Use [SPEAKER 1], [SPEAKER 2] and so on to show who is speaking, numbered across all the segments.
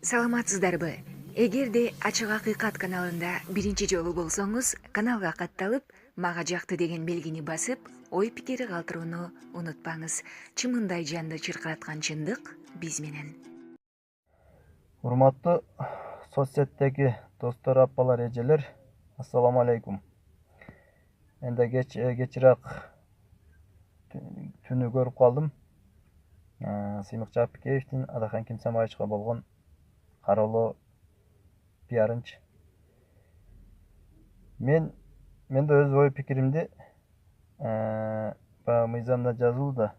[SPEAKER 1] Саламатсыздарбы? Эгерде Ачык Акыйкат каналында биринчи жолу болсоңуз, каналга катталып, мага жакты деген белгини басып, ой пикири калтырууну унутпаңыз. Чымындай жанды чыркыраткан чындык биз менен.
[SPEAKER 2] Урматтуу соцсеттеги достор, апалар, эжелер, ассаламу алейкум. Мен да кечирээк түнү көрүп калдым. Сыймык Жапикеевдин Адахан Кимсамбаевичке болгон кароолоо пиарынчы. Мен да өз ой пикиримди мыйзамда жазылды.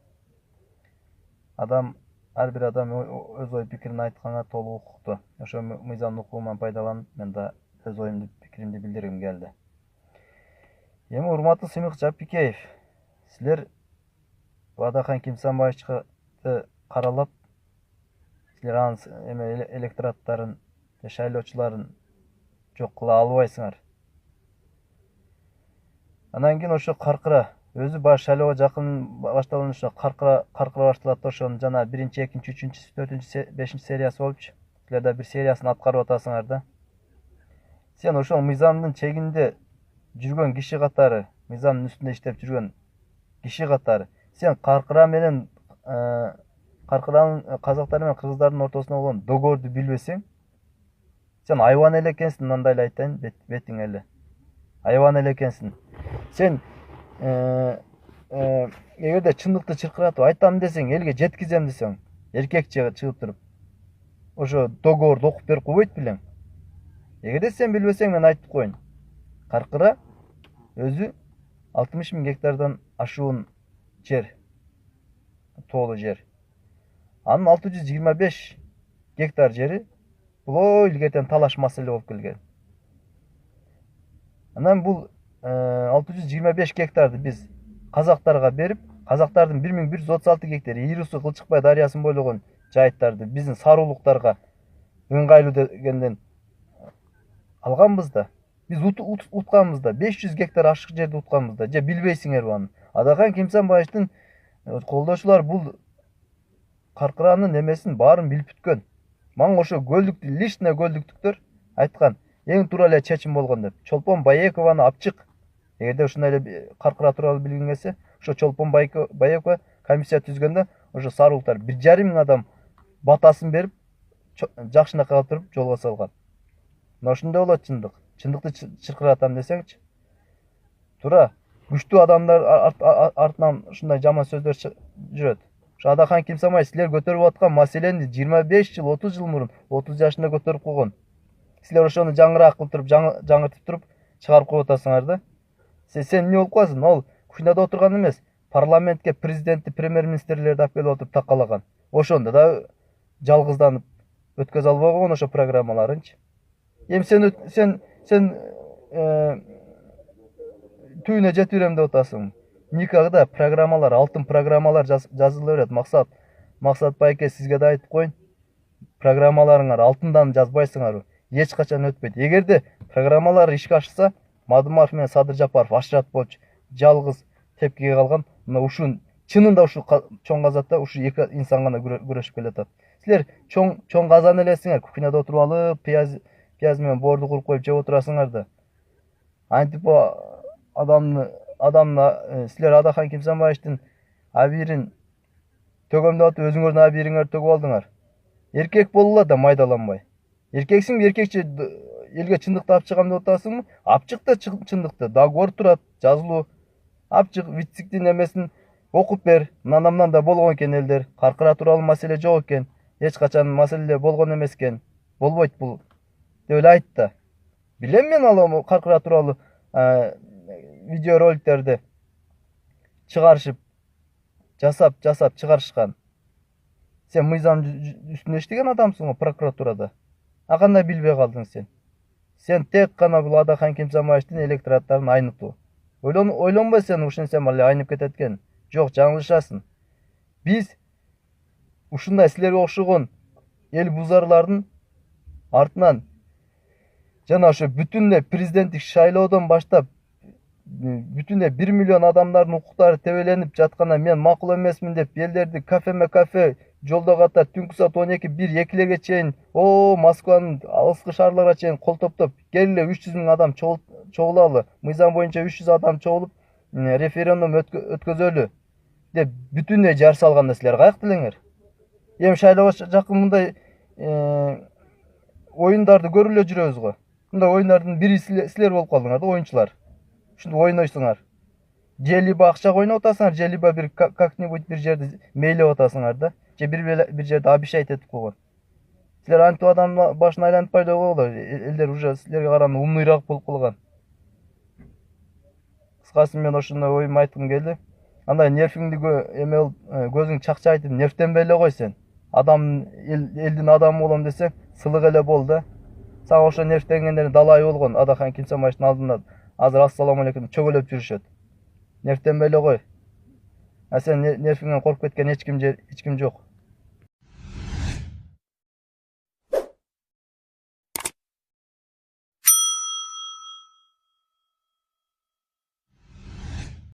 [SPEAKER 2] Ар бир адам өз ой пикирин айтканга толук укуктуу. Ошо мыйзамдын укугунан пайдаланып, мен да өз оюмду, пикиримди билдиргим келди. Эми урматтуу Сыймык Жапикеев, силер Адахан Кимсамбаевичти каралап, силер анын электораттарын, шайлоочуларын жок кыла албайсыңар. Анан кийин ошо каркыра, өзү баш шайлоого жакын башталган ошо каркыра башталат. Ошонун жана 1-2, 3, 4, 5 сериясы болчу. Силер да бир сериясын аткарып атасыңар да. Сен ошол мыйзамдын чегинде жүргөн киши катары, мыйзамдын үстүндө иштеп жүргөн киши катары, сен каркыра менен каркыранын казактар менен кыргыздардын ортосунда болгон договорду билбесең, сен айбан эле экенсиң, мындай эле айтайын, бетиң эле. Айбан эле экенсиң. Сен эгерде чындыкты чыркыратып айтам десең, элге жеткизем десең, эркекче чыгып туруп, ошо договорду окуп берип койбойт белең. Эгерде сен билбесең, мен айтып коеюн. Каркыра өзү 60 000 гектардан ашуун жер, тоолуу жер. Анын 625 гектар жери бул илгертен талаш маселе болуп келген. Анан бул 625 гектарды биз казактарга берип, казактардын 1136 гектары Иирусу Кылчыкбай дарыясын бойлогон жайыттарды биздин саруулуктарга ыңгайлуу дегенден алганбыз да. Биз утканбыз да, 500 гектар ашык жерди утканбыз да. Же билбейсиңерби аны? Адахан Кимсамбаевдин колдоочулар бул каркыранын эмесин баарын билип бүткөн. Мага ошо көлдүктү, личный көлдүктүктөр айткан, эң туура эле чечим болгон деп. Чолпон Баекованы апчык. Эгерде ушундай эле каркыра тууралуу билгиң келсе, ошо Чолпон Баекова комиссия түзгөндө, ошо саруулуктар 1,5 мың адам батасын берип, жакшынакай кылып туруп жолго салган. Мына ушундай болот чындык. Чындыкты чыркыратам десеңчи. Туура, күчтүү адамдар артынан ушундай жаман сөздөр жүрөт. Ошо Адахан Кимсамбаев силер көтөрүп аткан маселени 25 жыл, 30 жыл мурун 30 жашында көтөрүп койгон. Силер ошону жаңыраак кылып туруп, жаңыртып туруп чыгарып коюп атасыңар да. Сен эмне болуп каласың? Ал кухняда отурган эмес, парламентке президентти, премьер-министрлерди алып келип отуруп такалаган. Ошондо да жалгызданып өткөзө албай койгон ошо программаларынчы. Эми сен түбүнө жетип берем деп атасың. Никогда программалар, алтын программалар жазыла берет. Максат байке, сизге да айтып коеюн. Программаларыңар алтындан жазбайсыңар. Эч качан өтпөйт. Эгерде программалар ишке ашса, Мадымаров менен Садыр Жапаров Ашыратович жалгыз тепкиге калган. Мына ушун чынында ушу чоң казатта ушу эки инсан гана күрөшүп келатат. Силер чоң казан элесиңер, кухняда отуруп алып, пияз менен боорду куруп коюп жеп отурасыңар да. Антип адамны силер Адахан Кимсамбаевдин абийирин төгөмдөп атып, өзүңөрдүн абийириңерди төгүп алдыңар. Эркек болула да майдаланбай. Эркексиң, эркекче элге чындыкты алып чыгам деп атасыңбы? Апчык да чындыкты, договор турат, жазылуу. Апчык вициктин эмесин окуп бер. Мындан да болгон экен элдер. Каркыра тууралуу маселе жок экен. Эч качан маселе болгон эмес экен. Болбойт бул деп эле айт да. Билем мен ал каркыра тууралуу видео роликтерди чыгарышып, жасап чыгарышкан. Сен мыйзам үстүндө иштеген адамсың го прокуратурада. Кандай билбей калдың сен? Сен тек гана бул Адахан Кимсамбаевдин электораттарын айнытуу. Ойлонбой сен ушун сен эле айнып кетет экен. Жок, жаңылышасың. Биз ушундай силерге окшогон эл бузарлардын артынан жана ошо бүтүн эле президенттик шайлоодон баштап бүтүн эле 1 миллион адамдардын укуктары тебеленип жатканда мен макул эмесмин деп элдерди кафе жолдо катар түнкү саат 12-1-2 чейин Москванын алыскы шаарларга чейин кол топтоп келе 300 000 адам чогулалы, мыйзам боюнча 300 адам чогулуп референдум өткөзөлү деп бүтүндөй жар салганда силер каяктан элеңер? Эми шайлоого жакын мындай оюндарды көрүп эле жүрөбүз го. Мындай оюндардын бири силер болуп калдыңар да, оюнчулар. Ушинтип ойнойсуңар. Же либо акчага ойноп атасыңар, же либо бир как-нибудь бир жерде мейлеп атасыңар да. Же бир жерде обещать этип койгон. Силер антип адамдын башын айлантып пайда койгула. Элдер уже силерге караганда умнуйраак болуп калган. Кыскасы мен ошондой оюмду айткым келди. Андай нервиңди көзүң чакчайтып нервтенбей эле кой сен. Адам элдин адамы болом десең, сылык эле бол да. Сага ошо нервтенгендер далай болгон. Адахан Кинсамаевдин алдында азыр ассаламу алейкум чөгөлөп жүрүшөт. Нервтенбей эле кой. А сен нервиңен коркуп кеткен эч ким жок.